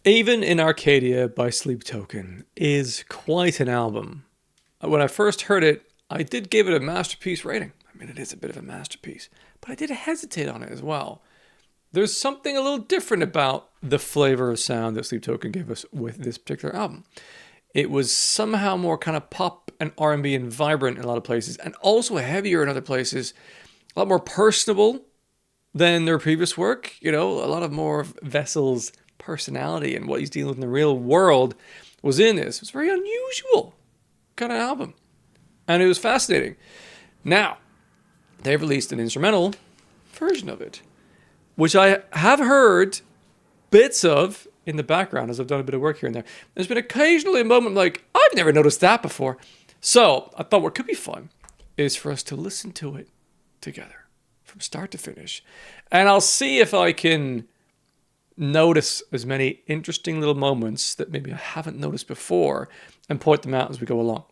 Even In Arcadia by Sleep Token is quite an album. When I first heard it, I did give it a masterpiece rating. I mean, it is a bit of a masterpiece, but I did hesitate on it as well. There's something a little different about the flavor of sound that Sleep Token gave us with this particular album. It was somehow more kind of pop and R&B and vibrant in a lot of places, and also heavier in other places, a lot more personable than their previous work. You know, a lot of more of Vessel's personality and what he's dealing with in the real world was in this. It was a very unusual kind of album, and it was fascinating. Now, they've released an instrumental version of it, which I have heard bits of in the background as I've done a bit of work here and there. There's been occasionally a moment like, I've never noticed that before. So I thought what could be fun is for us to listen to it together from start to finish. And I'll see if I can notice as many interesting little moments that maybe I haven't noticed before and point them out as we go along.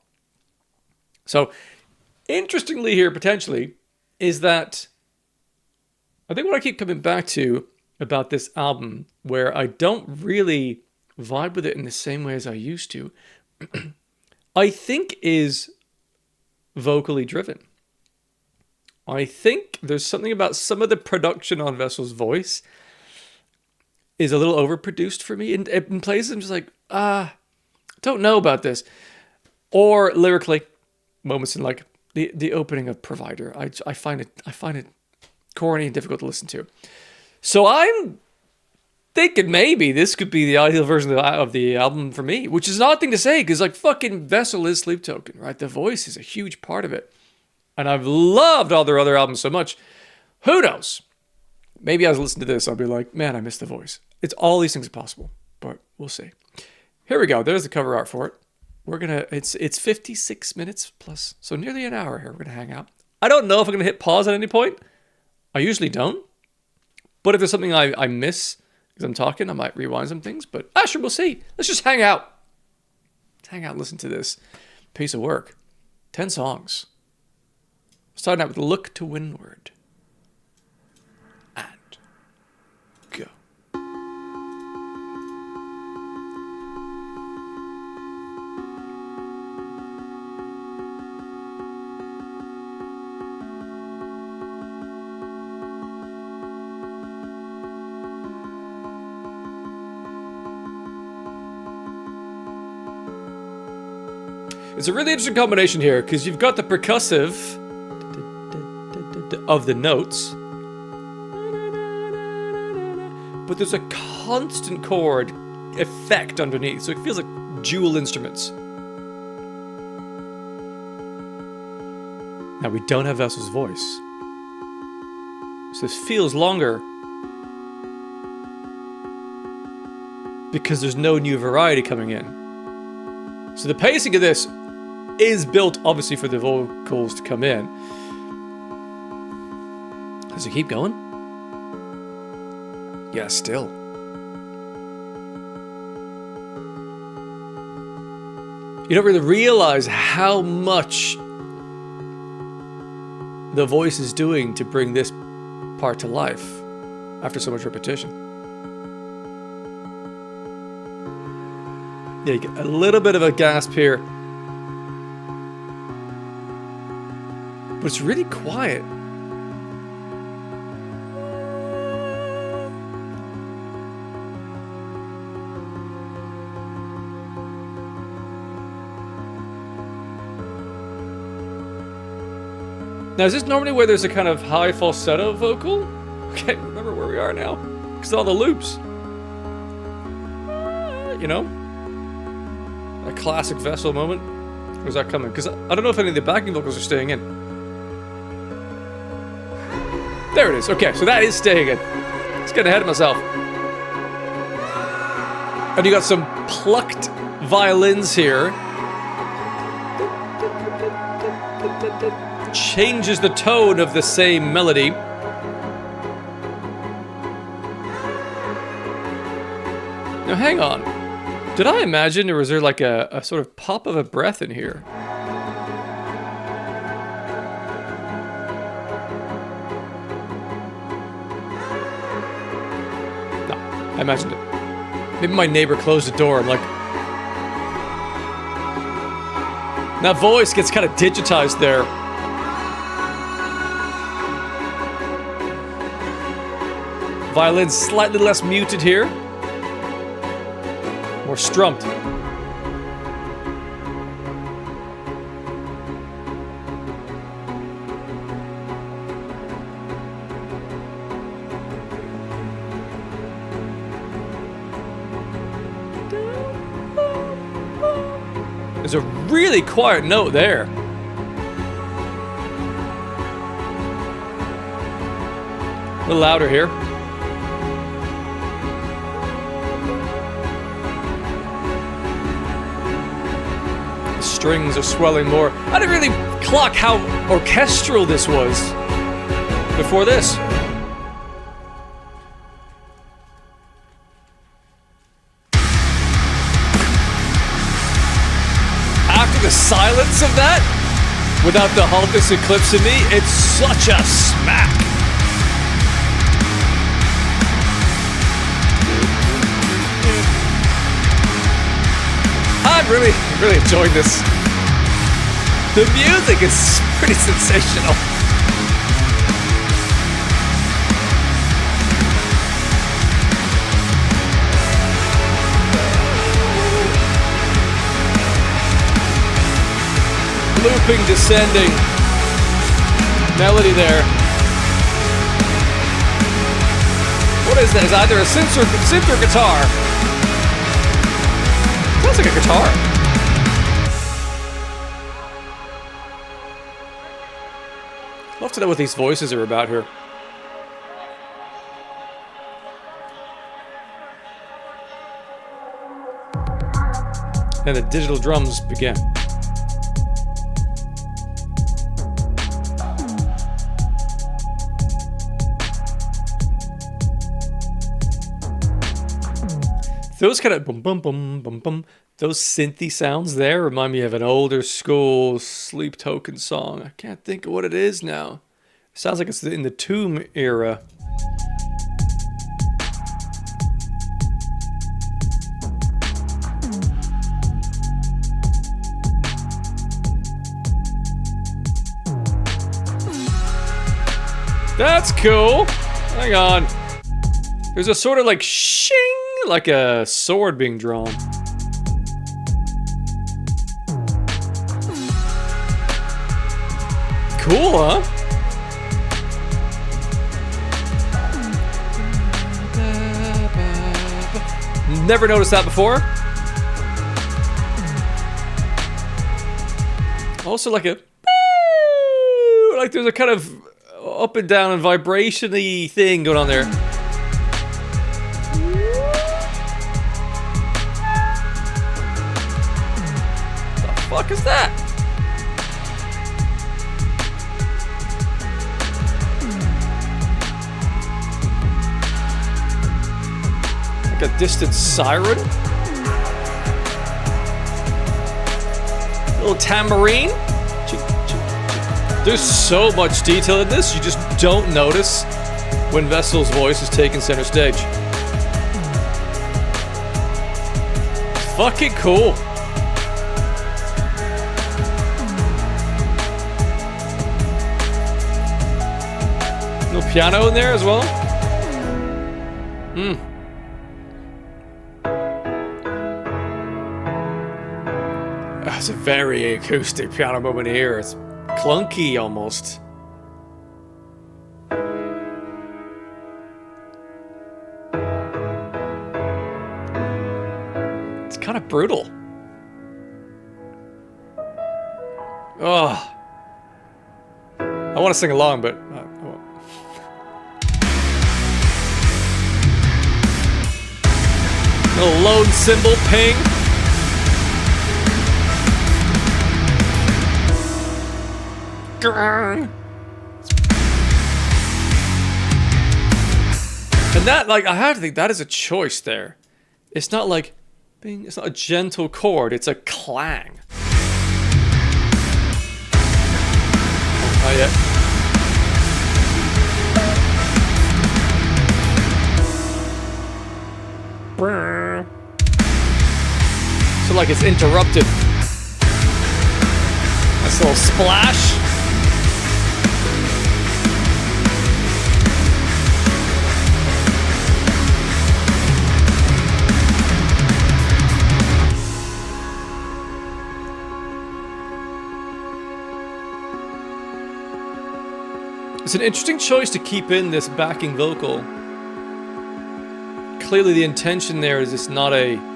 So interestingly here, potentially, is that I think what I keep coming back to about this album, where I don't really vibe with it in the same way as I used to, I think is vocally driven. I think there's something about some of the production on Vessel's voice is a little overproduced for me. In places I'm just like, don't know about this. Or lyrically, moments in like the opening of Provider. I find it corny and difficult to listen to. So I'm thinking maybe this could be the ideal version of the album for me, which is an odd thing to say because like fucking Vessel is Sleep Token, right? The voice is a huge part of it. And I've loved all their other albums so much. Who knows? Maybe as I listen to this, I'll be like, man, I miss the voice. It's all these things are possible, but we'll see. Here we go. There's the cover art for it. It's 56 minutes plus, so nearly an hour here. We're gonna hang out. I don't know if I'm gonna hit pause at any point. I usually don't. But if there's something I miss because I'm talking, I might rewind some things. But sure, we'll see. Let's just hang out. Let's hang out and listen to this piece of work. 10 songs. Starting out with Look to Windward. And go. It's a really interesting combination here because you've got the percussive of the notes, but there's a constant chord effect underneath, so it feels like dual instruments. Now we don't have Vessel's voice, so this feels longer because there's no new variety coming in. So the pacing of this is built obviously for the vocals to come in. Does it keep going? Yeah, still. You don't really realize how much the voice is doing to bring this part to life after so much repetition. Yeah, you get a little bit of a gasp here. But it's really quiet. Now, is this normally where there's a kind of high falsetto vocal? Okay, remember where we are now. Because of all the loops. You know? A classic Vessel moment. Where's that coming? Because I don't know if any of the backing vocals are staying in. There it is. Okay, so that is staying in. Let's get ahead of myself. And you got some plucked violins here. Changes the tone of the same melody. Now hang on. Did I imagine, or was there like a sort of pop of a breath in here? No, I imagined it. Maybe my neighbor closed the door. I'm like... That voice gets kind of digitized there. Violin's slightly less muted here. More strummed. There's a really quiet note there. A little louder here. The strings are swelling more. I didn't really clock how orchestral this was before this. The silence of that, without the Halkus eclipsing me, it's such a smack. I'm really enjoying this. The music is pretty sensational. Looping, descending melody there. What is that? Is either a synth or guitar? Sounds like a guitar. Love to know what these voices are about here. And the digital drums begin. Those kind of bum bum bum bum bum, those synthy sounds there remind me of an older school Sleep Token song. I can't think of what it is now. It sounds like it's in the Tomb era. That's cool. Hang on. There's a sort of like shing, like a sword being drawn. Cool, huh? Never noticed that before. Also like a... like there's a kind of up and down and vibration-y thing going on there. What the fuck is that? Like a distant siren? Little tambourine? There's so much detail in this, you just don't notice when Vessel's voice is taking center stage. It's fucking cool. Little piano in there as well. It's a very acoustic piano moment here. It's clunky almost. It's kind of brutal. Oh. I want to sing along, but I won't. Little lone cymbal ping. And that, like, I have to think that is a choice there. It's not like, bing, it's not a gentle chord, it's a clang. Oh, yeah. feel like it's interrupted. Nice little splash. It's an interesting choice to keep in this backing vocal. Clearly the intention there is it's not a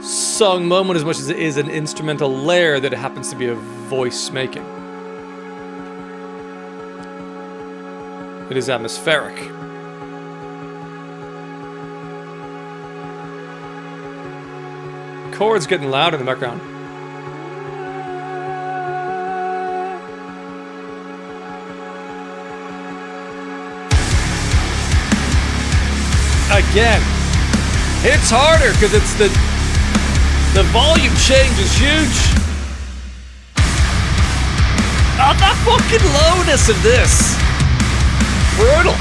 sung moment as much as it is an instrumental layer that it happens to be a voice making. It is atmospheric. Chords getting loud in the background. Again, hits harder because it's the volume change is huge. Oh, the fucking lowness of this. Brutal.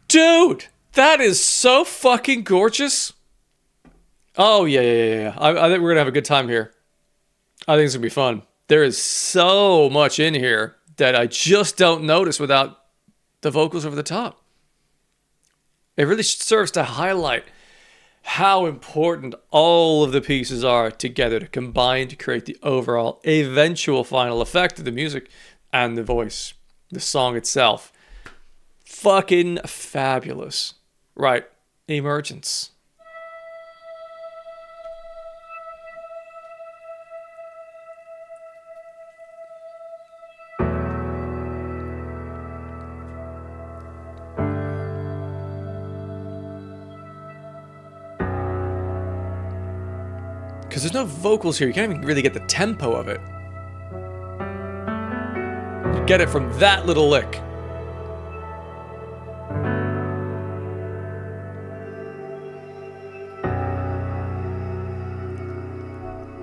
Dude, that is so fucking gorgeous. Oh, yeah. I think we're gonna have a good time here. I think it's gonna be fun. There is so much in here that I just don't notice without the vocals over the top. It really serves to highlight how important all of the pieces are together to combine to create the overall eventual final effect of the music and the voice, the song itself. Fucking fabulous. Right, Emergence. Because there's no vocals here, you can't even really get the tempo of it. You get it from that little lick.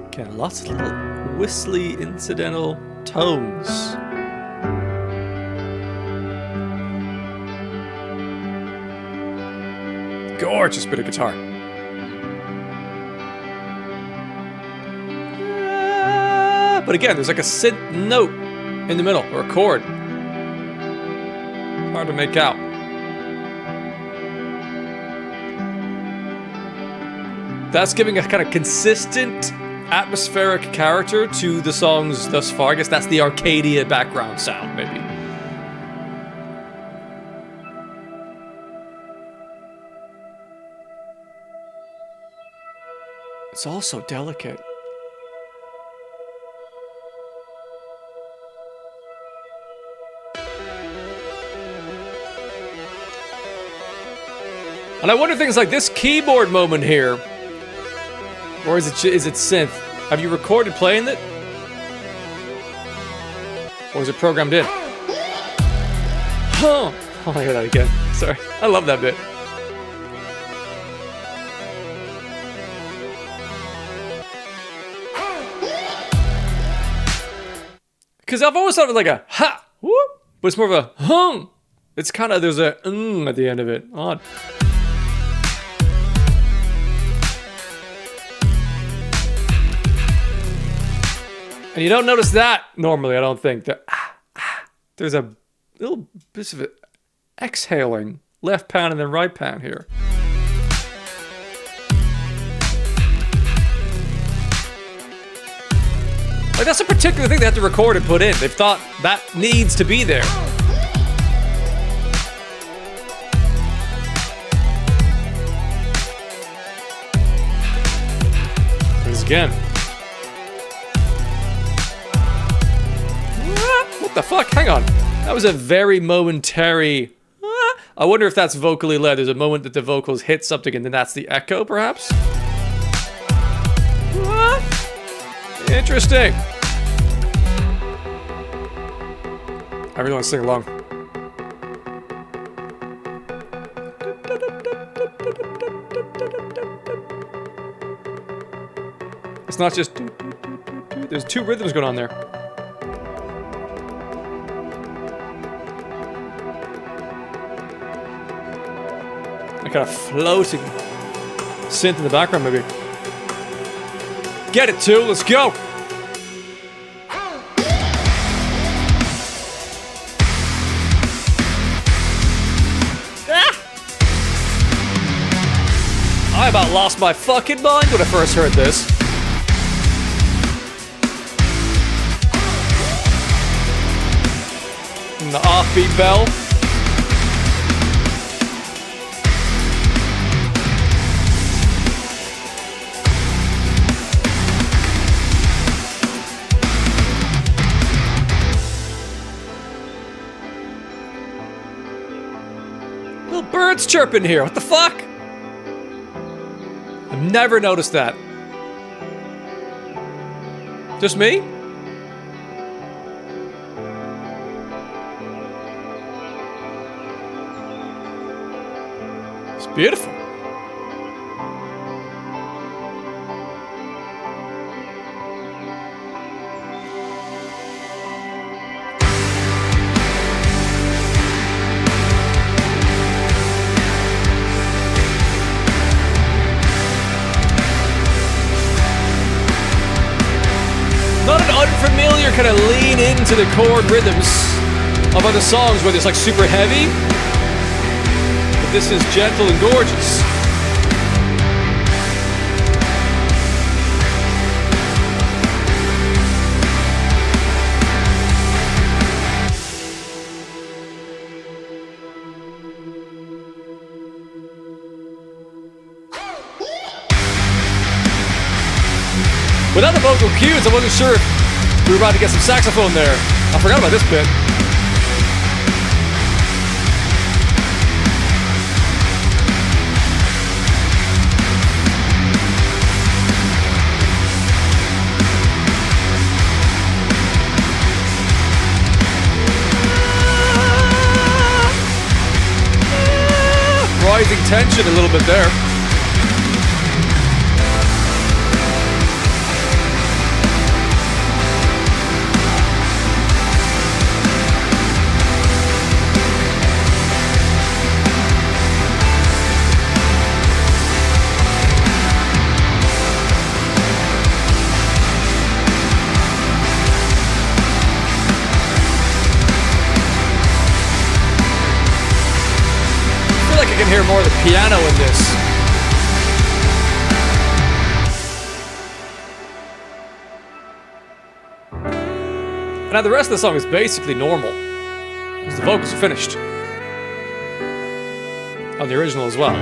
Again, lots of little whistly incidental tones. Gorgeous bit of guitar. But again, there's like a synth note in the middle, or a chord. Hard to make out. That's giving a kind of consistent atmospheric character to the songs thus far. I guess that's the Arcadia background sound, maybe. It's all so delicate. And I wonder things like this keyboard moment here. Or is it synth? Have you recorded playing it? Or is it programmed in? Huh. Oh, I hear that again. Sorry. I love that bit. Because I've always thought of it like a ha, whoop, but it's more of a hum. It's kind of, there's a at the end of it. Odd. And you don't notice that normally, I don't think. There's a little bit of it exhaling. Left pan and then right pan here. Like, that's a particular thing they have to record and put in. They've thought that needs to be there. Once again. What the fuck? Hang on. That was a very momentary... I wonder if that's vocally led. There's a moment that the vocals hit something and then that's the echo, perhaps? Interesting. I really want to sing along. It's not just... There's two rhythms going on there. A kind of floating synth in the background, maybe. Get it, too. Let's go. I about lost my fucking mind when I first heard this. And the offbeat bell. Little birds chirping here. What the fuck? I've never noticed that. Just me? It's beautiful. Not an unfamiliar kind of lean into the chord rhythms of other songs where it's like super heavy. But this is gentle and gorgeous. Without the vocal cues, I wasn't sure if we were about to get some saxophone there. I forgot about this bit. Rising tension a little bit there. I can hear more of the piano in this. Now the rest of the song is basically normal, because the vocals are finished. On the original as well.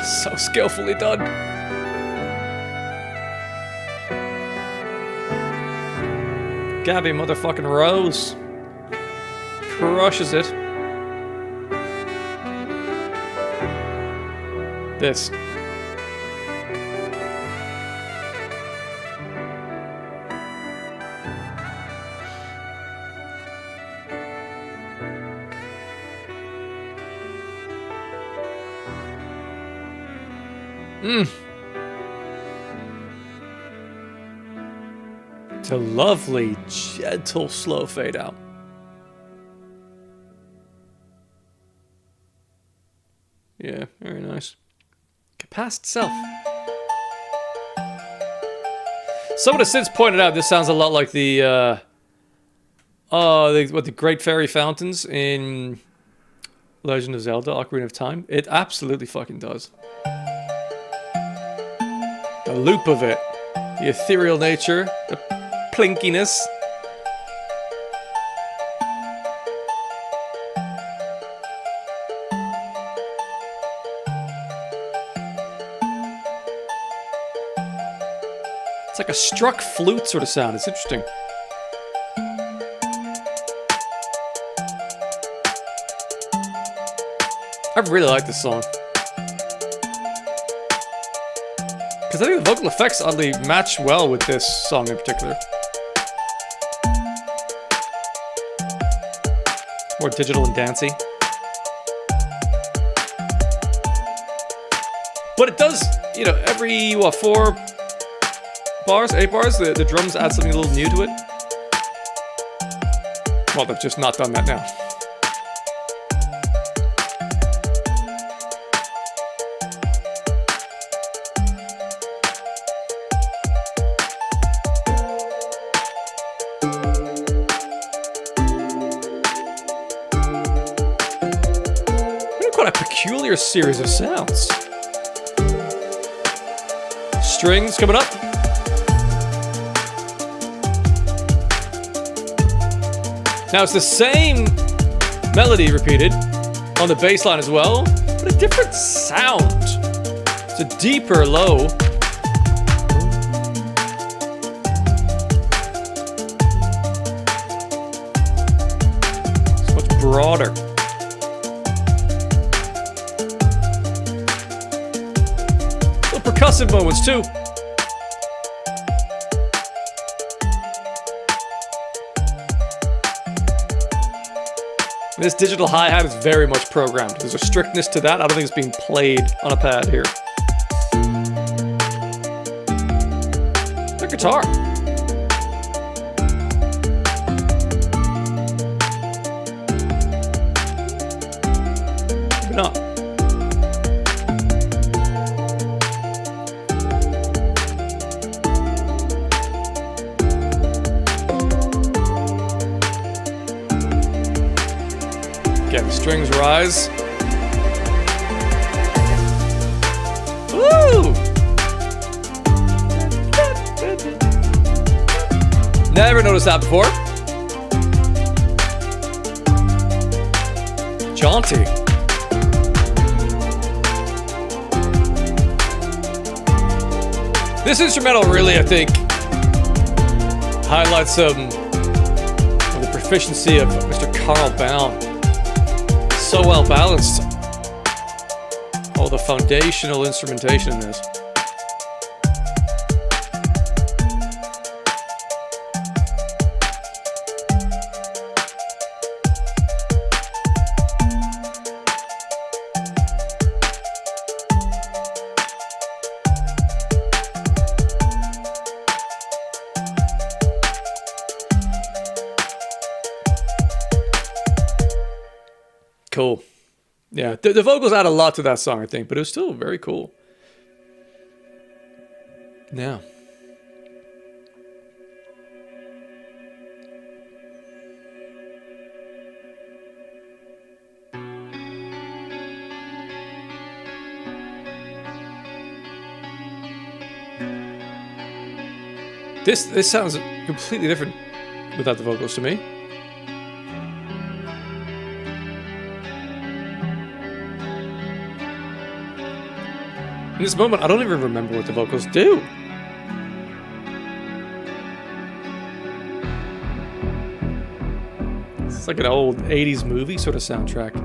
So skillfully done. Gabby motherfucking Rose crushes it. This. It's a lovely, gentle, slow fade out. Yeah, very nice. Past self. Someone has since pointed out this sounds a lot like the Great Fairy Fountains in Legend of Zelda: Ocarina of Time. It absolutely fucking does. The loop of it, the ethereal nature, the plinkiness. It's like a struck flute sort of sound. It's interesting. I really like this song. Because I think the vocal effects oddly match well with this song in particular. More digital and dancey. But it does, you know, every, what, 4 bars, 8 bars, the drums add something a little new to it. Well, they've just not done that now. Quite a peculiar series of sounds. Strings coming up. Now it's the same melody repeated on the bass line as well, but a different sound. It's a deeper low. It's much broader. Percussive moments too. This digital hi-hat is very much programmed. There's a strictness to that. I don't think it's being played on a pad here. The guitar. Maybe not. Again, the strings rise. Woo! Never noticed that before. Jaunty. This instrumental really, I think, highlights of the proficiency of Mr. Carl Baum. So well balanced. Oh, the foundational instrumentation in this. Cool. Yeah, the vocals add a lot to that song, I think, but it was still very cool. Yeah. This sounds completely different without the vocals to me. In this moment, I don't even remember what the vocals do. It's like an old 80s movie sort of soundtrack.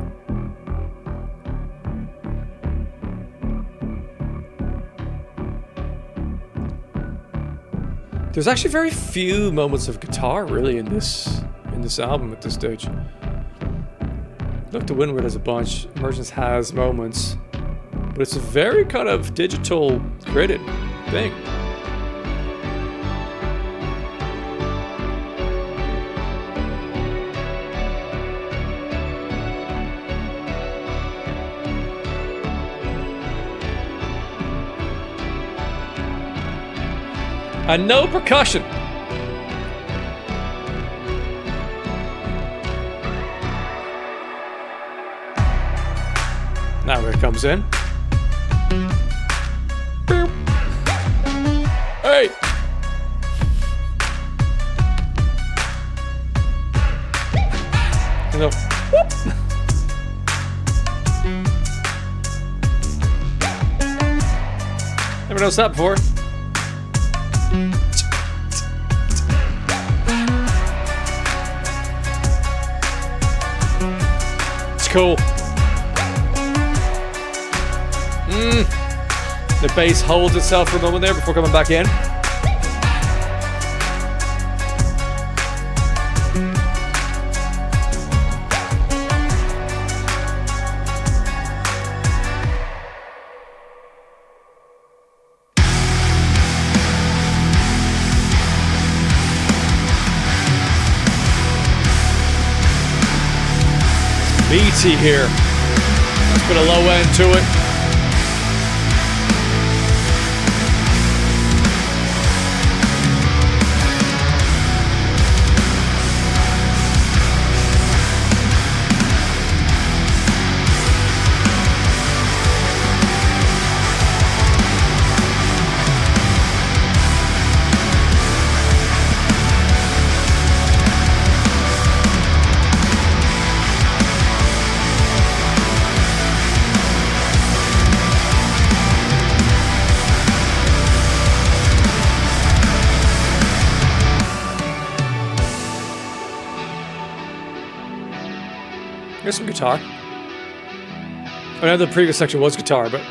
There's actually very few moments of guitar really in this album at this stage. Look, To Windward has a bunch. Emergence has moments. But it's a very kind of digital gridded thing. And no percussion. Now here it comes in. Hey! You know, whoop. Never noticed that before. It's cool. The bass holds itself for a moment there before coming back in. meaty here. Let's put a low end to it. Here's some guitar. I know the previous section was guitar, but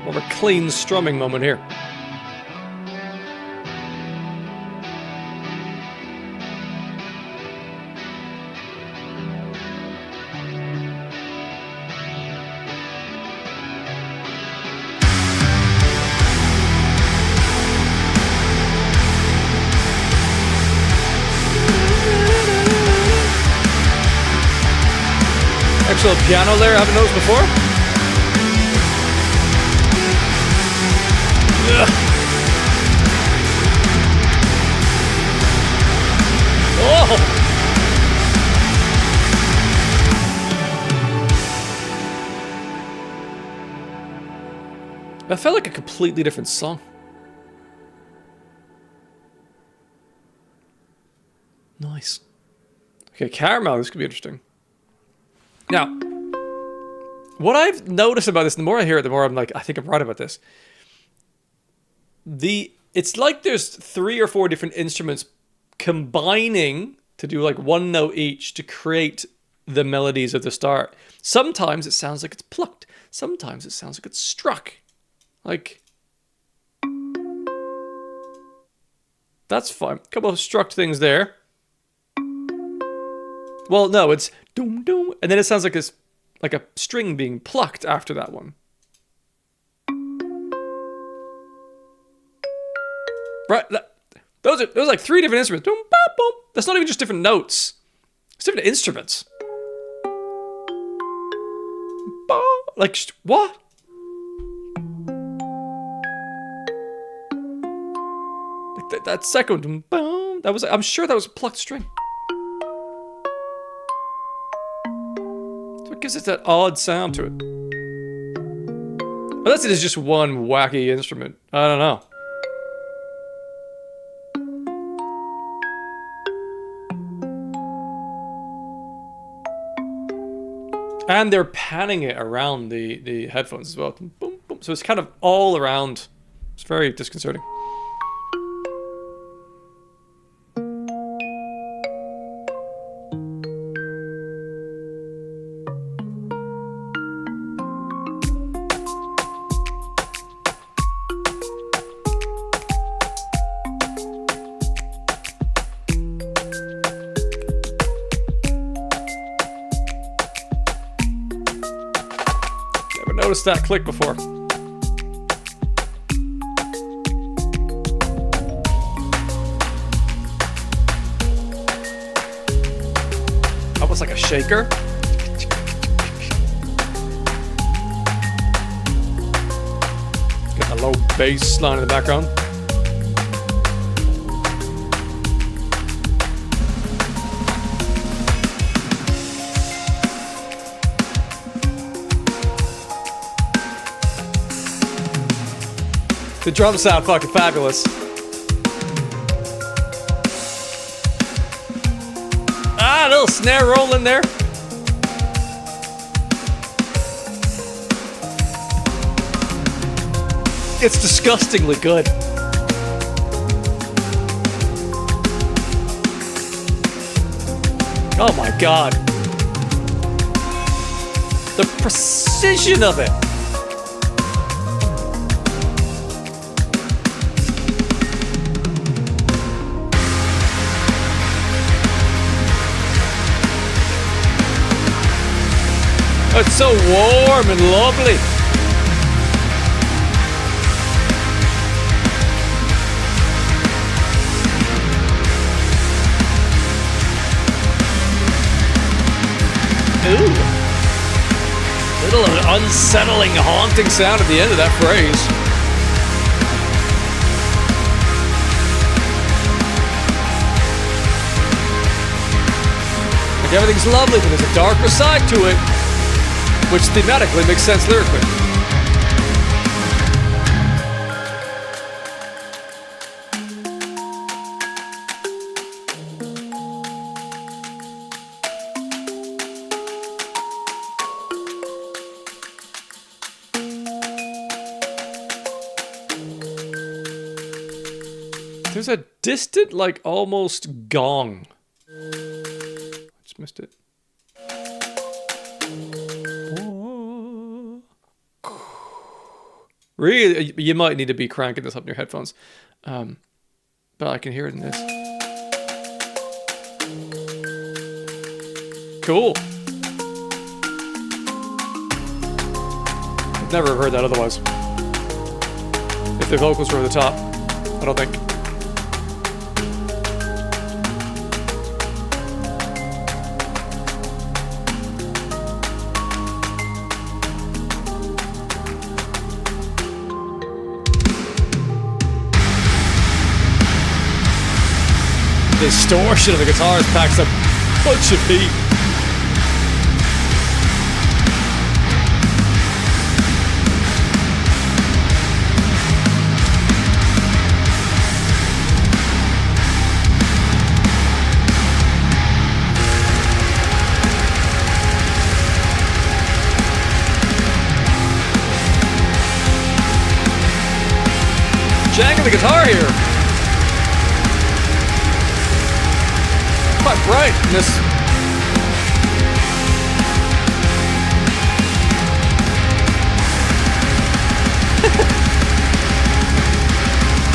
more of a clean strumming moment here. Actual piano there, I haven't noticed before. Ugh. Oh! That felt like a completely different song. Nice. Okay, caramel, this could be interesting. Now, what I've noticed about this, the more I hear it, the more I'm like, I think I'm right about this. It's like there's 3 or 4 different instruments combining to do like one note each to create the melodies at the start. Sometimes it sounds like it's plucked. Sometimes it sounds like it's struck. Like, that's fine. A couple of struck things there. Well, no, it's doom doom, and then it sounds like it's like a string being plucked after that one. Right, those are like 3 different instruments. Boom, boom, boom. That's not even just different notes. It's different instruments. Boom. Like what? Like that second one, boom. That was. I'm sure that was a plucked string. So it gives it that odd sound to it. Unless it is just one wacky instrument. I don't know. And they're panning it around the headphones as well. Boom, boom. So it's kind of all around. It's very disconcerting. Noticed that click before. Almost like a shaker. Got a low bass line in the background. The drums sound fucking fabulous. Ah, a little snare roll in there. It's disgustingly good. Oh my god. The precision of it. It's so warm and lovely. Ooh. Little of an unsettling, haunting sound at the end of that phrase. Like everything's lovely, but there's a darker side to it, which thematically makes sense lyrically. There's a distant, like, almost gong. Just missed it. Really, you might need to be cranking this up in your headphones. But I can hear it in this. Cool. I've never heard that otherwise. If the vocals were over the top, I don't think. The distortion of the guitars packs a bunch of heat. Jangling the guitar here. Quite bright in this.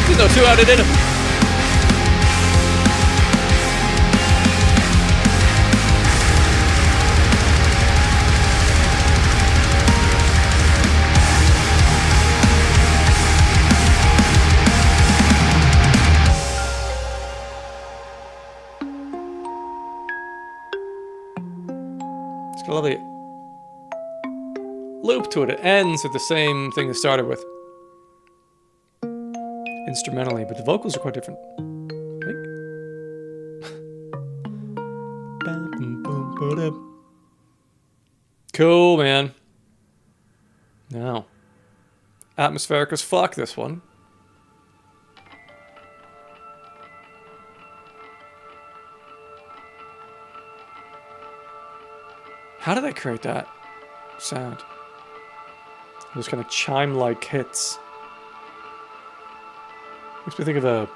There's no two added in him. It's got a lovely loop to it. It ends with the same thing it started with. Instrumentally, but the vocals are quite different. I think. Cool, man. Now, atmospheric as fuck, this one. How did I create that sound? Those kind of chime-like hits. Makes me think of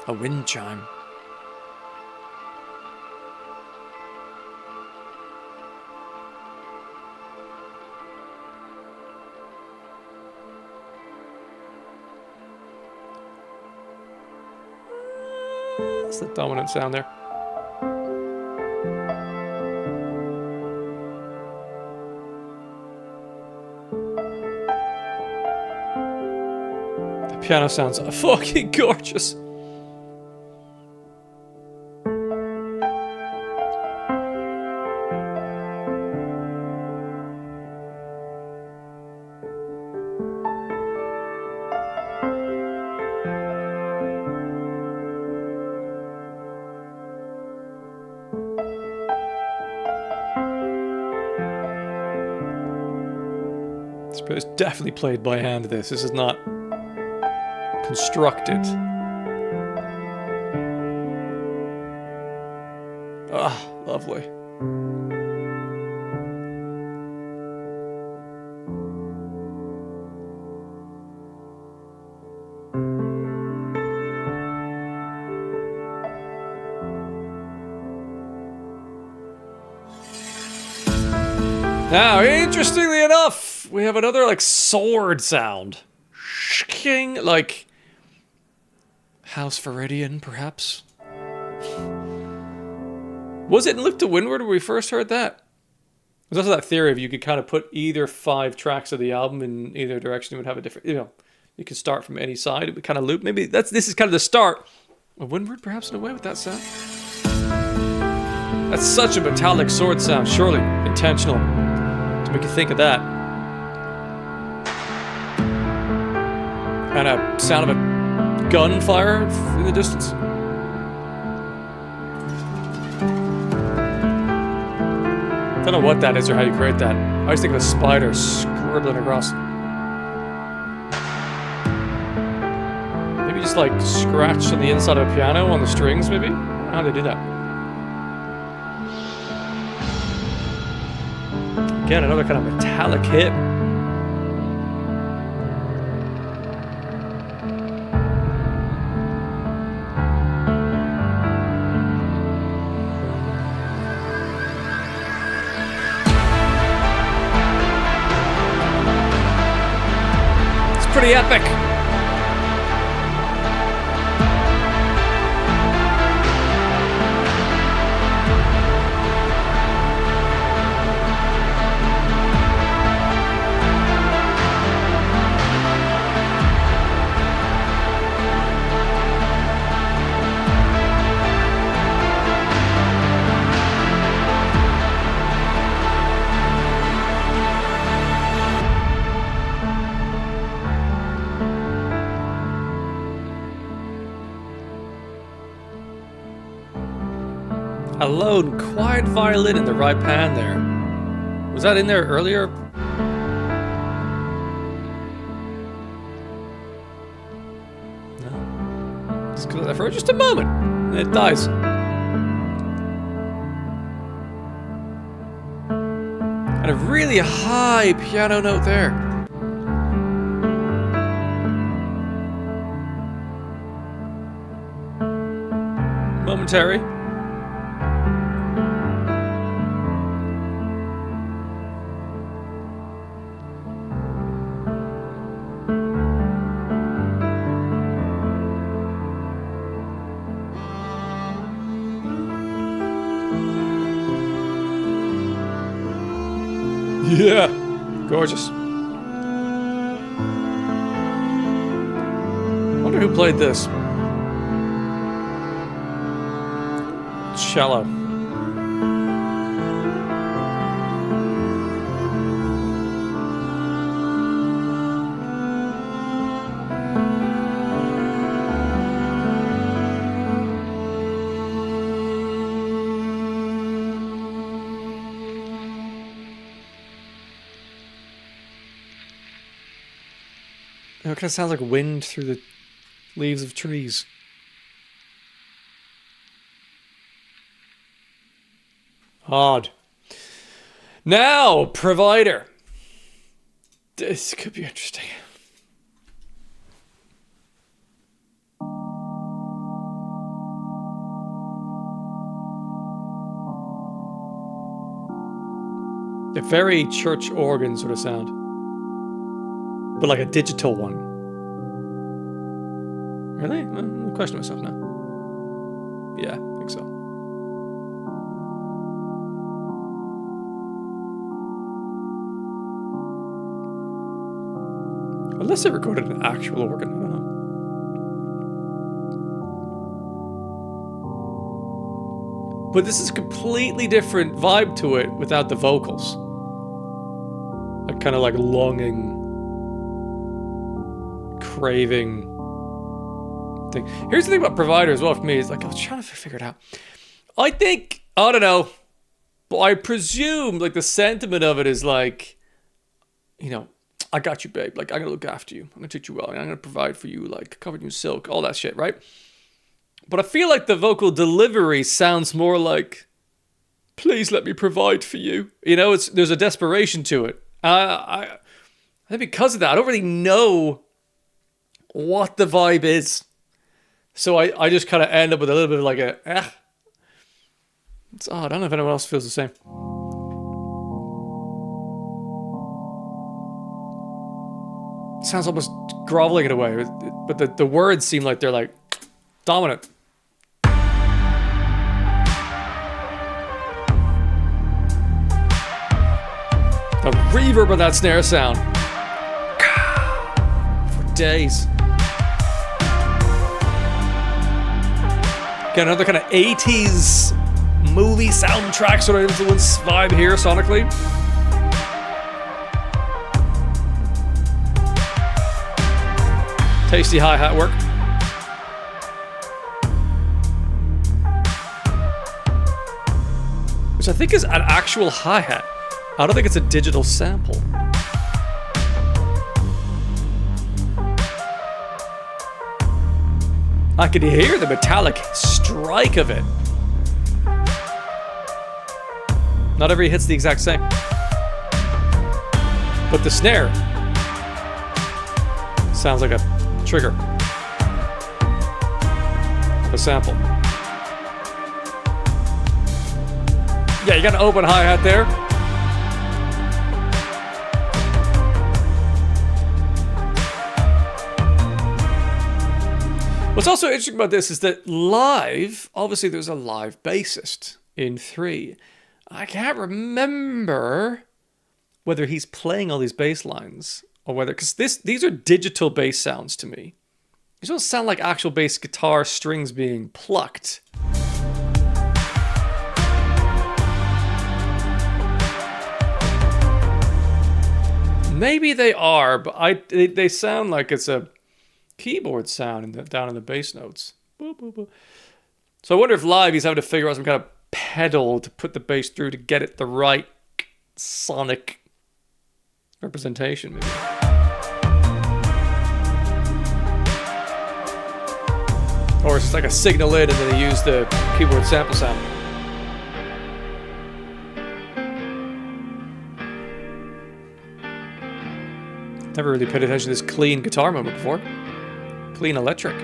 a wind chime. That's the dominant sound there. Piano sounds fucking gorgeous. It's definitely played by hand, this. This is not constructed. Ah, lovely. Now, interestingly enough, we have another, like, sword sound. Like House Viridian, perhaps? Was it in To Windward when we first heard that? There's also that theory of you could kind of put either 5 tracks of the album in either direction, it would have a different, you know, you could start from any side, it would kind of loop. Maybe this is kind of the start of Windward, perhaps, in a way, with that sound. That's such a metallic sword sound, surely intentional to make you think of that. And a sound of a gunfire in the distance. Don't know what that is or how you create that. I always think of a spider scribbling across. Maybe just like scratch on the inside of a piano on the strings, maybe? I don't know how they do that. Again, another kind of metallic hit. It's pretty epic. A lone, quiet violin in the right pan there. Was that in there earlier? No. Just goes there for just a moment, and it dies. And a really high piano note there. Momentary. Yeah, gorgeous. Wonder who played this. Cello. It kind of sounds like wind through the leaves of trees. Odd. Now, provider. This could be interesting. A very church organ sort of sound. But like a digital one. Really? I'm questioning myself now. Yeah, I think so. Unless they recorded an actual organ, I don't know. But this is a completely different vibe to it without the vocals. A kind of like longing, craving thing. Here's the thing about Provider as well for me, is like I was trying to figure it out. I think, I don't know, but I presume like the sentiment of it is like, you know, I got you, babe. Like, I'm going to look after you. I'm going to treat you well. I'm going to provide for you, like, covered in silk, all that shit, right? But I feel like the vocal delivery sounds more like, please let me provide for you. You know, there's a desperation to it. I think because of that, I don't really know what the vibe is. So I just kind of end up with a little bit of like it's odd. I don't know if anyone else feels the same. It sounds almost groveling in a way, but the words seem like they're like dominant. The reverb of that snare sound. For days. Got another kind of 80s movie soundtrack sort of influence vibe here sonically. Tasty hi-hat work. Which I think is an actual hi-hat. I don't think it's a digital sample. I could hear the metallic strike of it. Not every hit's the exact same. But the snare sounds like a trigger. A sample. Yeah, you got an open hi-hat there. What's also interesting about this is that live, obviously there's a live bassist in 3. I can't remember whether he's playing all these bass lines or whether, because these are digital bass sounds to me. These don't sound like actual bass guitar strings being plucked. Maybe they are, but they sound like it's a keyboard sound down in the bass notes. Boop, boop, boop. So I wonder if live he's having to figure out some kind of pedal to put the bass through to get it the right sonic representation, maybe. Or it's just like a signal in and then they use the keyboard sample sound. Never really paid attention to this clean guitar moment before. Clean electric.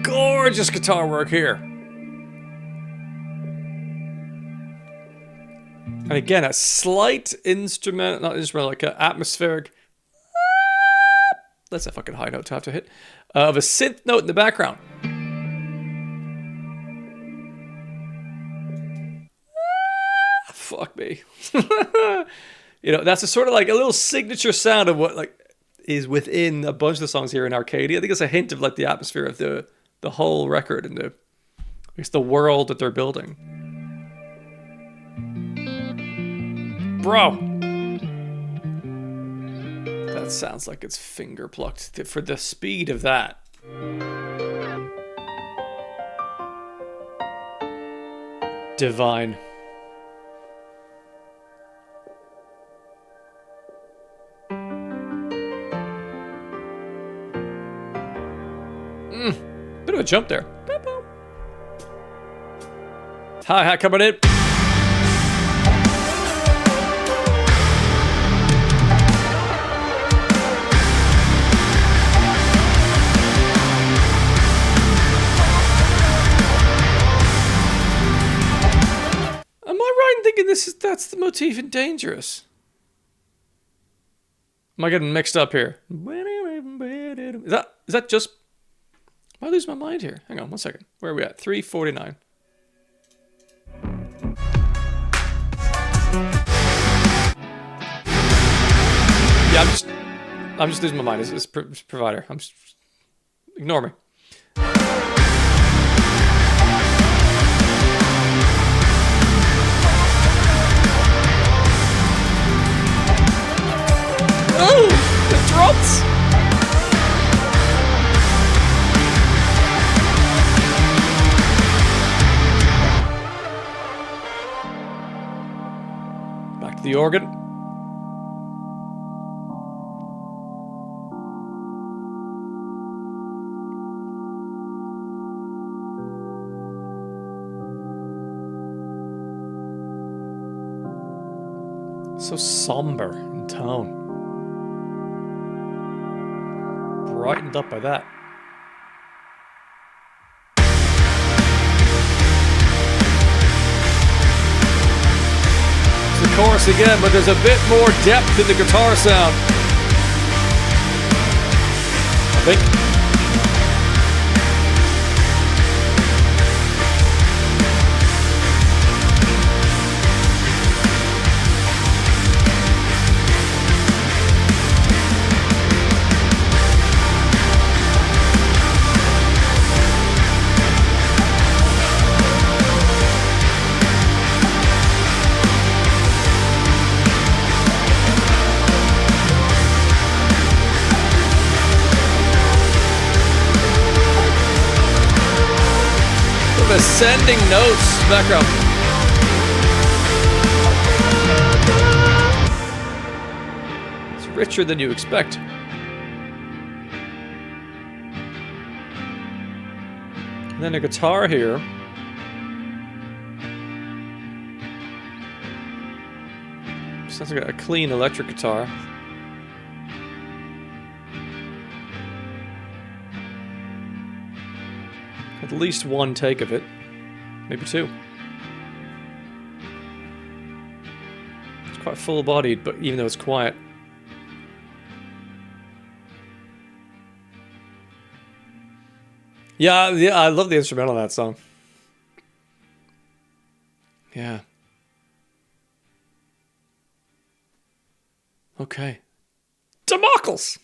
Gorgeous guitar work here. And again, a slight not instrumental, like an atmospheric, that's a fucking high note to have to hit, of a synth note in the background. Fuck me. You know, that's a sort of like a little signature sound of what like is within a bunch of the songs here in Arcadia. I think it's a hint of like the atmosphere of the whole record and it's the world that they're building. Bro! That sounds like it's finger plucked for the speed of that. Divine. Bit of a jump there. Hi-hat coming in. Am I right in thinking that's the motif in Dangerous? Am I getting mixed up here? Is that just... Am I losing my mind here? Hang on 1 second. Where are we at? 3:49. Yeah, I'm just losing my mind. It's provider. Ignore me. Oh, the drops. The organ. So somber in tone. Brightened up by that. chorus again, but there's a bit more depth in the guitar sound. I think. Ascending notes background. It's richer than you expect. And then a guitar here. Sounds like a clean electric guitar. At least one take of it. Maybe two. It's quite full-bodied, but even though it's quiet. Yeah, I love the instrumental on that song. Yeah. Okay. Damocles!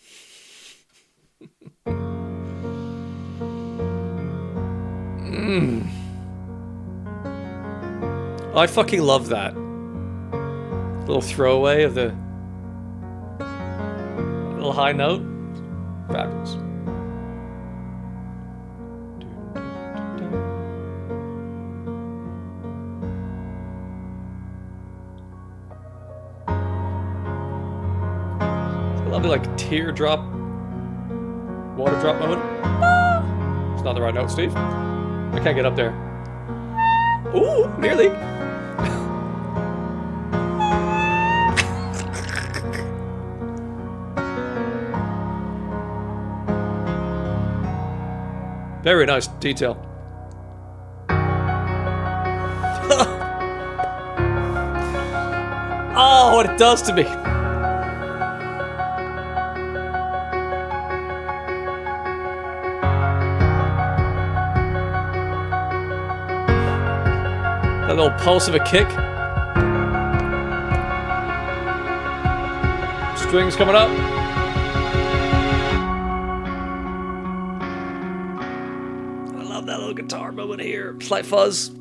I fucking love that. Little throwaway of the little high note. Fabulous. It's a lovely like teardrop, water drop moment. It's not the right note, Steve. I can't get up there. Ooh, nearly. Very nice detail. Oh, what it does to me. That little pulse of a kick. Strings coming up. I love that little guitar moment here. Slight fuzz.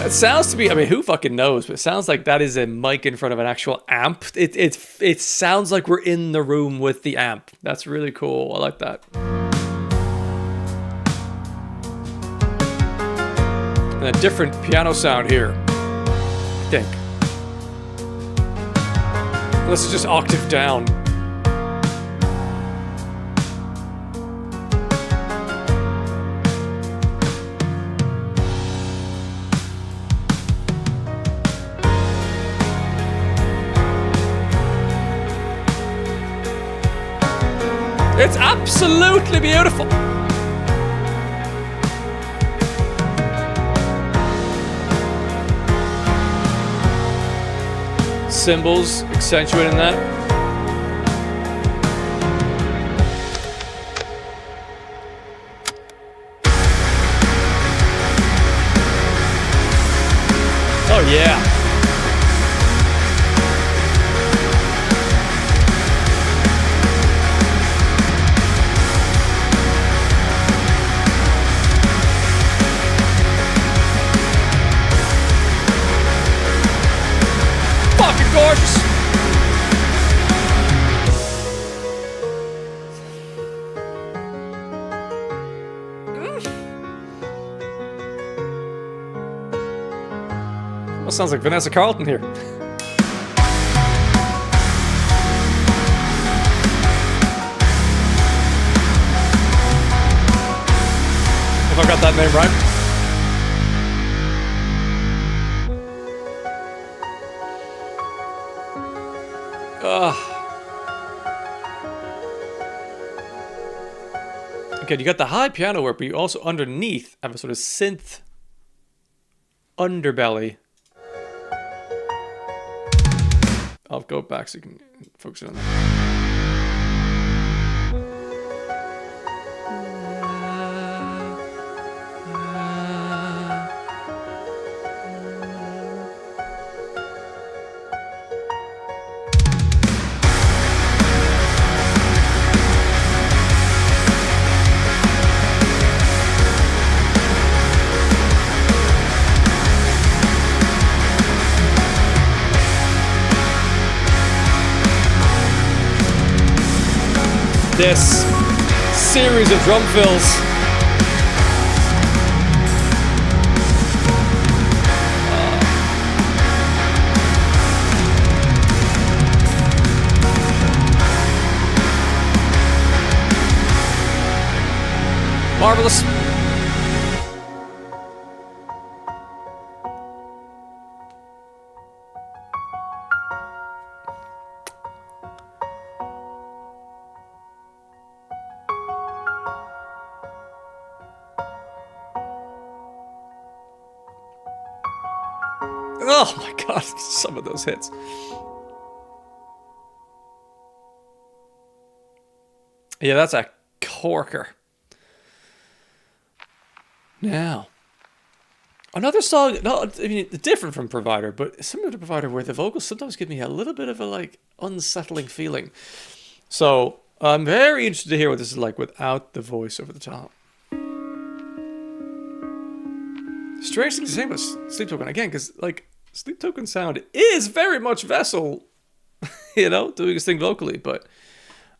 It sounds to me, I mean, who fucking knows? But it sounds like that is a mic in front of an actual amp. It sounds like we're in the room with the amp. That's really cool. I like that. And a different piano sound here, I think. Unless it's just octave down. It's absolutely beautiful. Cymbals accentuating that. Oh yeah. Gorgeous. Almost sounds like Vanessa Carlton here. If I got that name right. again, you got the high piano work, but you also underneath have a sort of synth underbelly. I'll go back so you can focus on that. This series of drum fills. Marvelous. Oh my god, some of those hits. Yeah, that's a corker. Now, another song, no, I mean, different from Provider, but similar to Provider, where the vocals sometimes give me a little bit of a, like, unsettling feeling. So, I'm very interested to hear what this is like without the voice over the top. Strange thing to say about Sleep Token, again, because, like, Sleep Token sound is very much Vessel, you know, doing his thing vocally, but,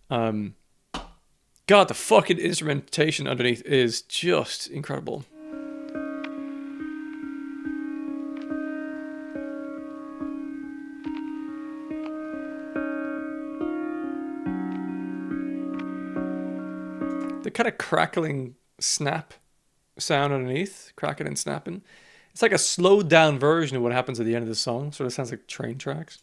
God, the fucking instrumentation underneath is just incredible. The kind of crackling snap sound underneath, cracking and snapping. It's like a slowed down version of what happens at the end of the song. Sort of sounds like train tracks.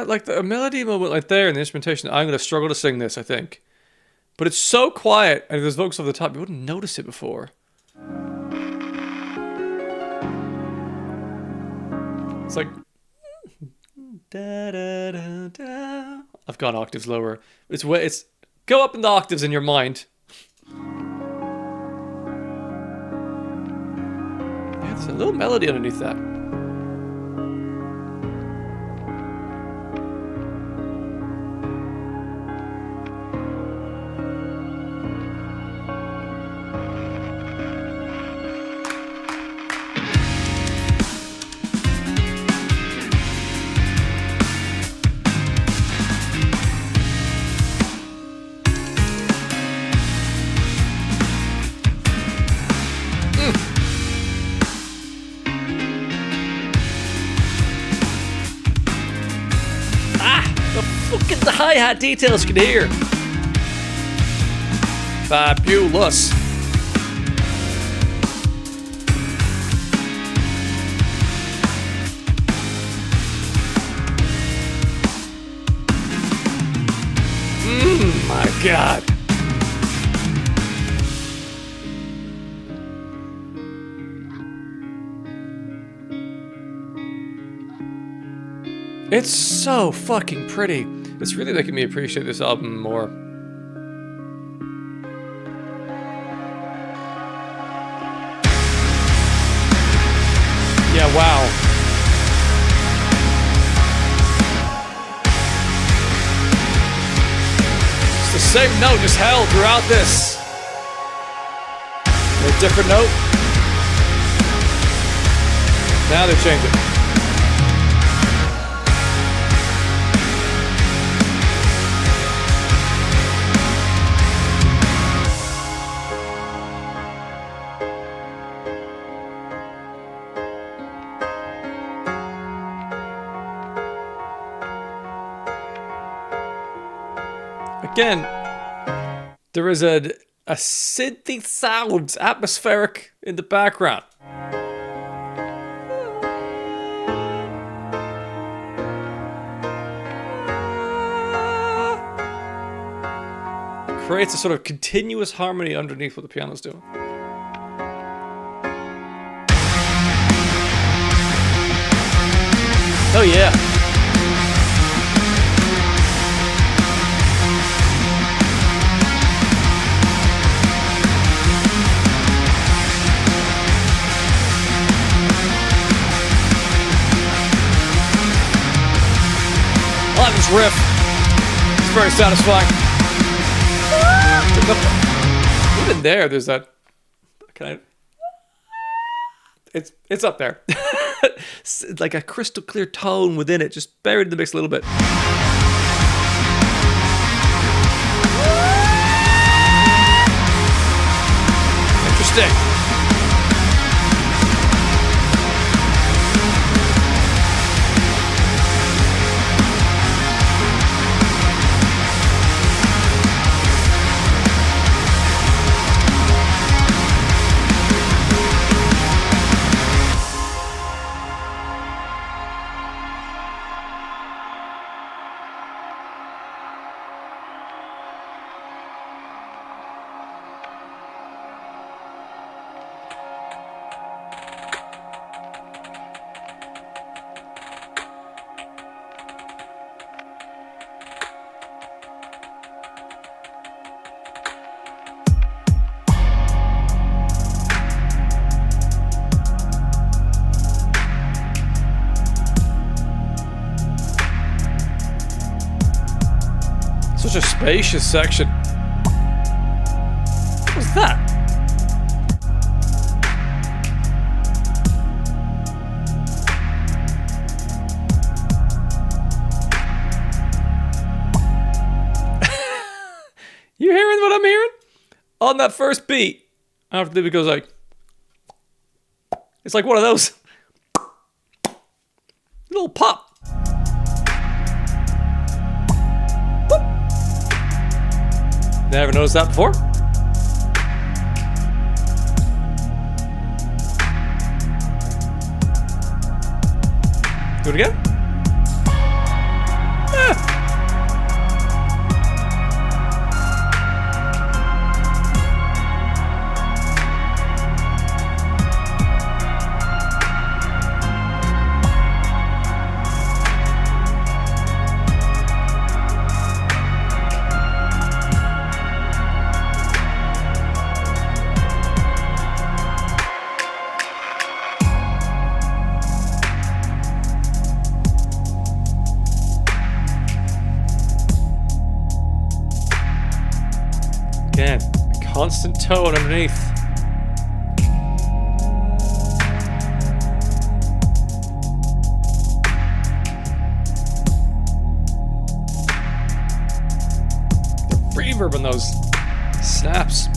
Like the melody moment like there in the instrumentation, I'm going to struggle to sing this, I think. But it's so quiet, and there's vocals over the top, you wouldn't notice it before. It's like... Da, da, da, da. I've gone octaves lower. It's go up in the octaves in your mind. Yeah, there's a little melody underneath that. The hi-hat details you can hear. Fabulous. My God. It's so fucking pretty. It's really making me appreciate this album more. Yeah, wow. It's the same note just held throughout this. A different note. Now they change it. again, there is a synthy sound, atmospheric in the background. Creates a sort of continuous harmony underneath what the piano's doing. Oh yeah. I like this riff. It's very satisfying. Even there's that. It's up there. It's like a crystal clear tone within it, just buried in the mix a little bit. Interesting. Such a spacious section. What was that? You hearing what I'm hearing? On that first beat, after the beat goes like, it's like one of those little pop. Never noticed that before. Do it again. Again, a constant tone underneath. The reverb on those snaps.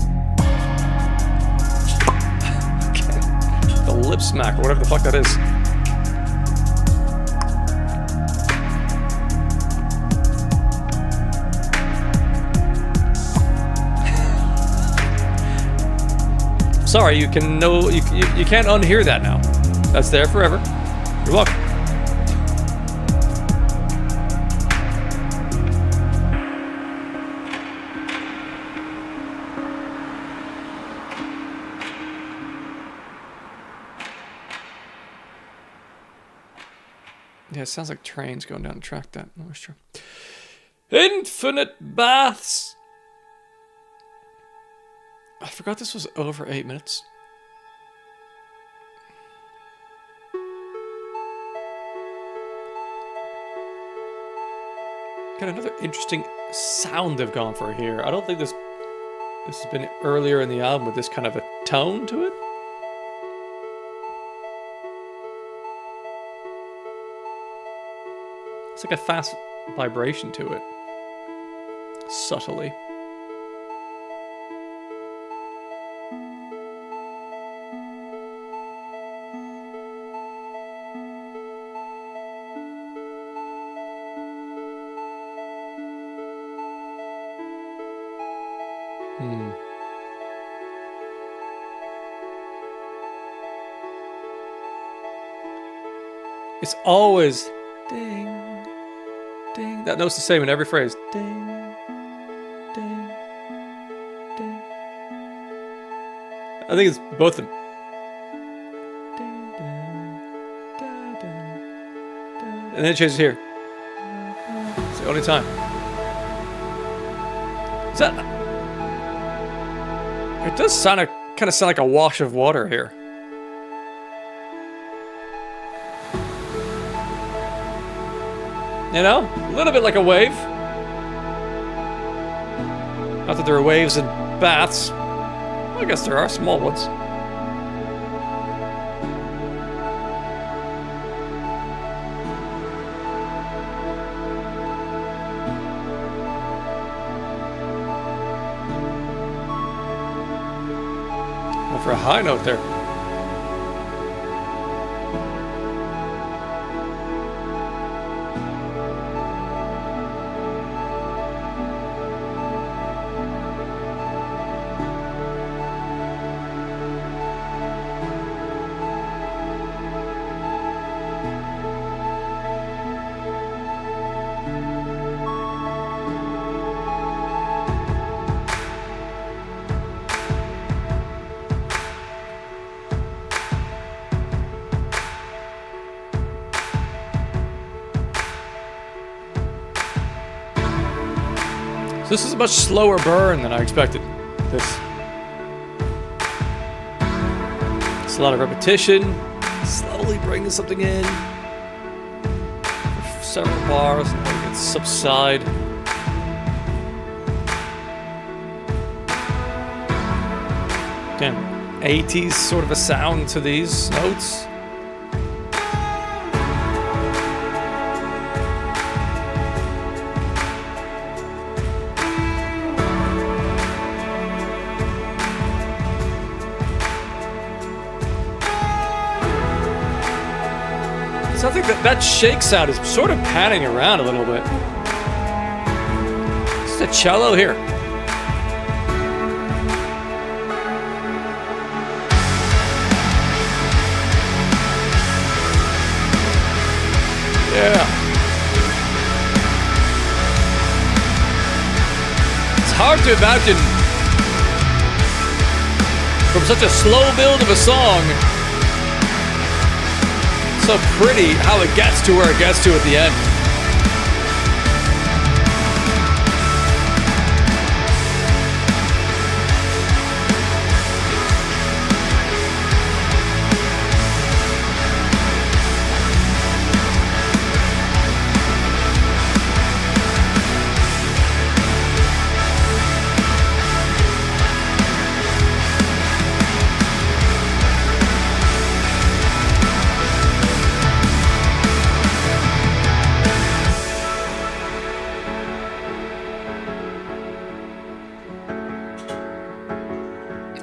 The lip smack, or whatever the fuck that is. Sorry, you can't unhear that now. That's there forever. You're welcome. Yeah, it sounds like trains going down the track. That was true. Infinite baths. I forgot this was over 8 minutes. Got another interesting sound they've gone for here. I don't think this has been earlier in the album with this kind of a tone to it. It's like a fast vibration to it. Subtly. Hmm. It's always ding, ding. That note's the same in every phrase. Ding, ding, ding. I think it's both of them. And then it changes here. It's the only time. Is that? It does kind of sound like a wash of water here. You know, a little bit like a wave. Not that there are waves in baths. Well, I guess there are small ones. For a high note there. So this is a much slower burn than I expected. It's a lot of repetition, slowly bringing something in for several bars and letting it subside. Again, 80s sort of a sound to these notes. I think that shake sound is sort of panning around a little bit. It's the cello here. Yeah. It's hard to imagine from such a slow build of a song so pretty how it gets to where it gets to at the end.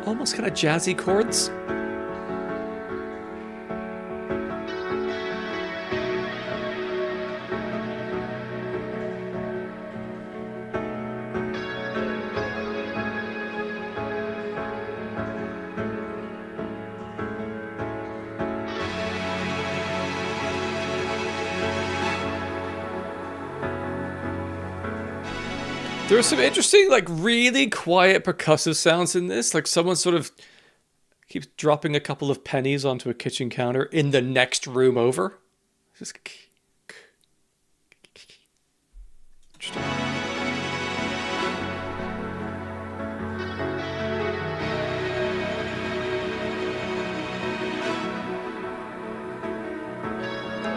Almost kind of jazzy chords. There are some interesting, like, really quiet percussive sounds in this. Like someone sort of keeps dropping a couple of pennies onto a kitchen counter in the next room over. Just interesting.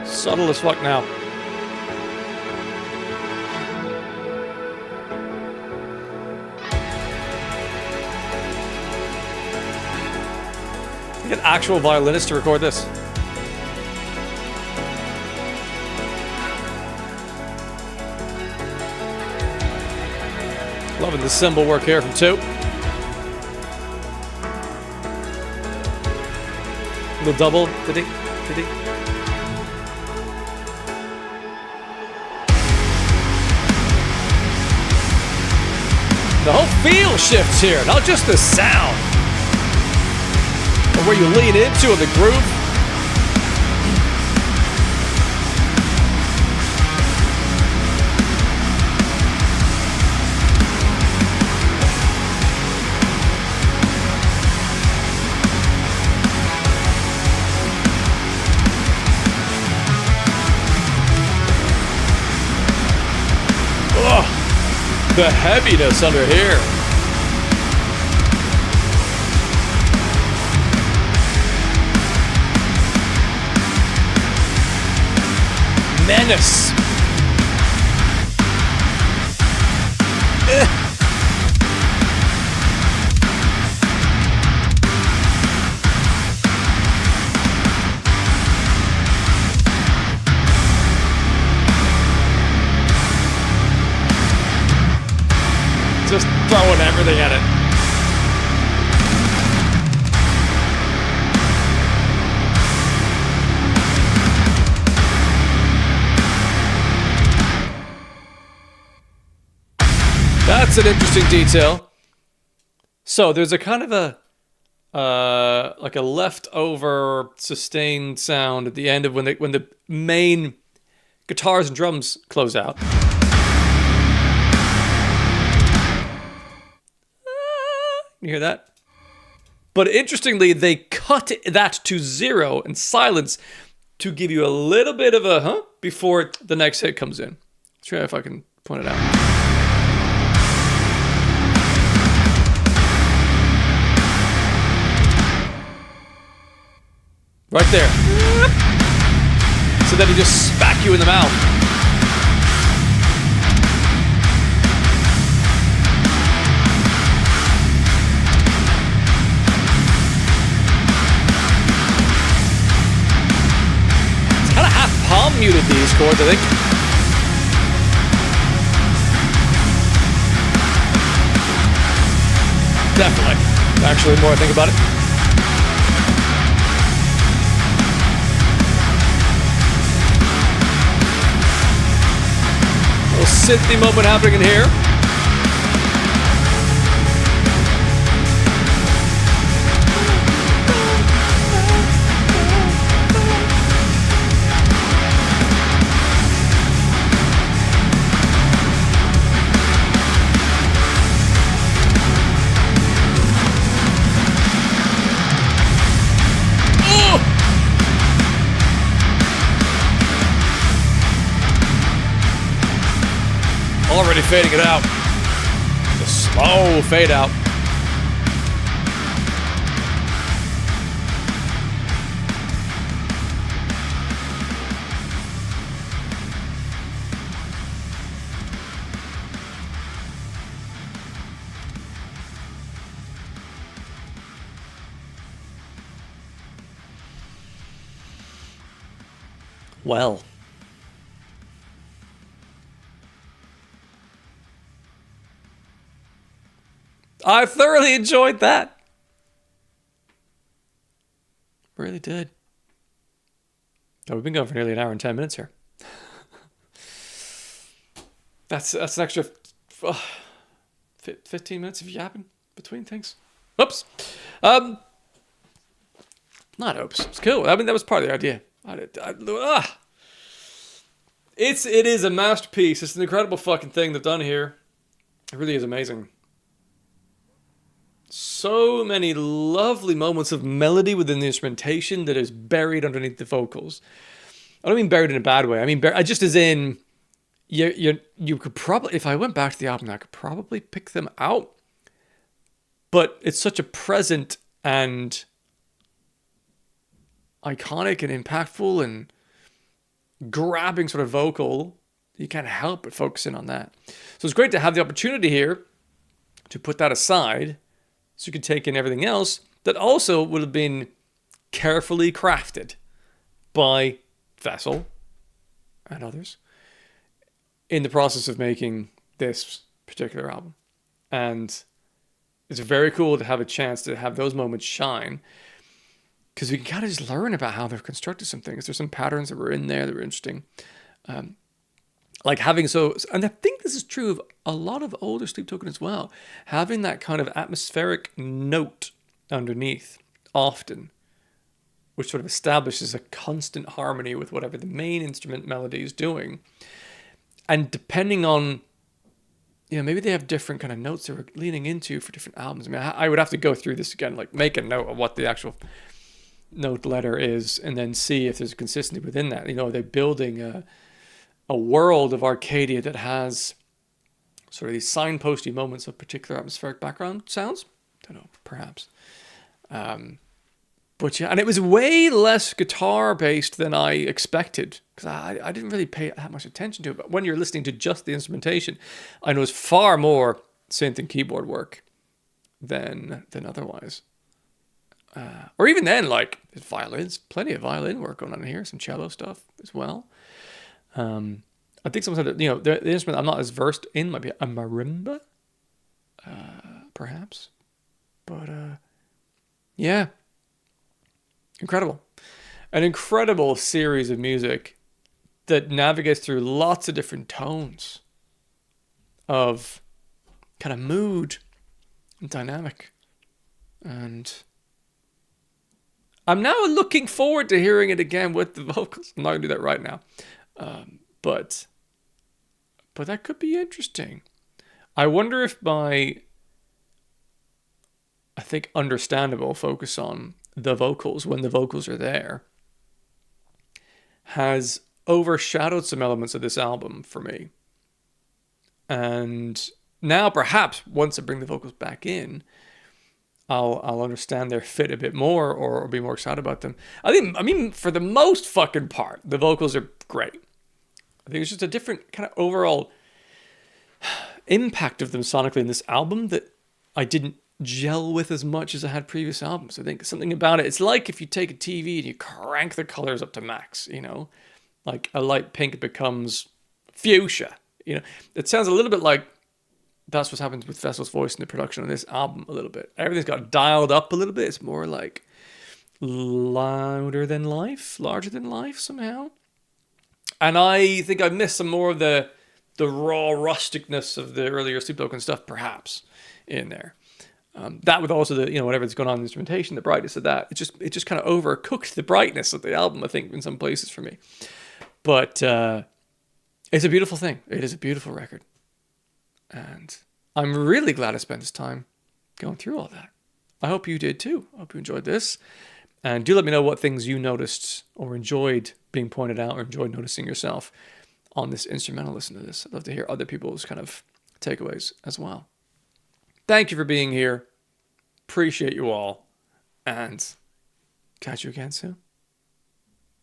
Subtle as fuck now. Get an actual violinist to record this. Loving the cymbal work here from To. Little double. Did he? The whole feel shifts here, not just the sound. Or where you lean into the groove. The heaviness under here. Menace. Just throwing everything at it. That's an interesting detail. So there's a kind of a like a leftover sustained sound at the end of when the main guitars and drums close out. You hear that? But interestingly, they cut that to 0 and silence to give you a little bit of a before the next hit comes in. Let's try if I can point it out. Right there. So then he just smack you in the mouth. Palm muted these chords, I think. Definitely. Actually, the more I think about it. A little synthy moment happening in here. Already fading it out. The slow fade out. Well. I thoroughly enjoyed that. Really did. Oh, we've been going for nearly an hour and 10 minutes here. That's an extra 15 minutes of yapping between things. Oops. Not oops. It's cool. I mean, that was part of the idea. It is a masterpiece. It's an incredible fucking thing they've done here. It really is amazing. So many lovely moments of melody within the instrumentation that is buried underneath the vocals. I don't mean buried in a bad way. I mean, just as in, you could probably, if I went back to the album, I could probably pick them out. But it's such a present and iconic and impactful and grabbing sort of vocal, you can't help but focus in on that. So it's great to have the opportunity here to put that aside so you can take in everything else that also would have been carefully crafted by Vessel and others in the process of making this particular album. And it's very cool to have a chance to have those moments shine, because we can kind of just learn about how they've constructed some things. There's some patterns that were in there that were interesting. Like having so, and I think this is true of a lot of older Sleep Token as well, having that kind of atmospheric note underneath often, which sort of establishes a constant harmony with whatever the main instrument melody is doing. And depending on, maybe they have different kind of notes they're leaning into for different albums. I mean, I would have to go through this again, like make a note of what the actual note letter is, and then see if there's consistency within that. Are they building a world of Arcadia that has sort of these signposty moments of particular atmospheric background sounds? I don't know, perhaps. But yeah, and it was way less guitar based than I expected, because I didn't really pay that much attention to it. But when you're listening to just the instrumentation, I know it's far more synth and keyboard work than otherwise. Or even then, like, there's violins, plenty of violin work going on in here, some cello stuff as well. I think sometimes, the instrument I'm not as versed in might be a marimba, perhaps. But, yeah. Incredible. An incredible series of music that navigates through lots of different tones of kind of mood and dynamic. And I'm now looking forward to hearing it again with the vocals. I'm not going to do that right now. But that could be interesting. I wonder if my, I think, understandable focus on the vocals when the vocals are there has overshadowed some elements of this album for me. And now perhaps once I bring the vocals back in, I'll understand their fit a bit more, or be more excited about them. I mean, for the most fucking part, the vocals are great. I think it's just a different kind of overall impact of them sonically in this album that I didn't gel with as much as I had previous albums. I think something about it, it's like if you take a TV and you crank the colors up to max, like a light pink becomes fuchsia. It sounds a little bit like that's what happens with Vessel's voice in the production of this album a little bit. Everything's got dialed up a little bit. It's more like louder than life, larger than life somehow. And I think I missed some more of the raw rusticness of the earlier Sleep Token stuff, perhaps, in there. That with also the, whatever's going on in the instrumentation, the brightness of that, it just kind of overcooked the brightness of the album, I think, in some places for me. But it's a beautiful thing. It is a beautiful record. And I'm really glad I spent this time going through all that. I hope you did too. I hope you enjoyed this. And do let me know what things you noticed or enjoyed being pointed out, or enjoyed noticing yourself on this instrumental listen to this. I'd love to hear other people's kind of takeaways as well. Thank you for being here. Appreciate you all. And catch you again soon.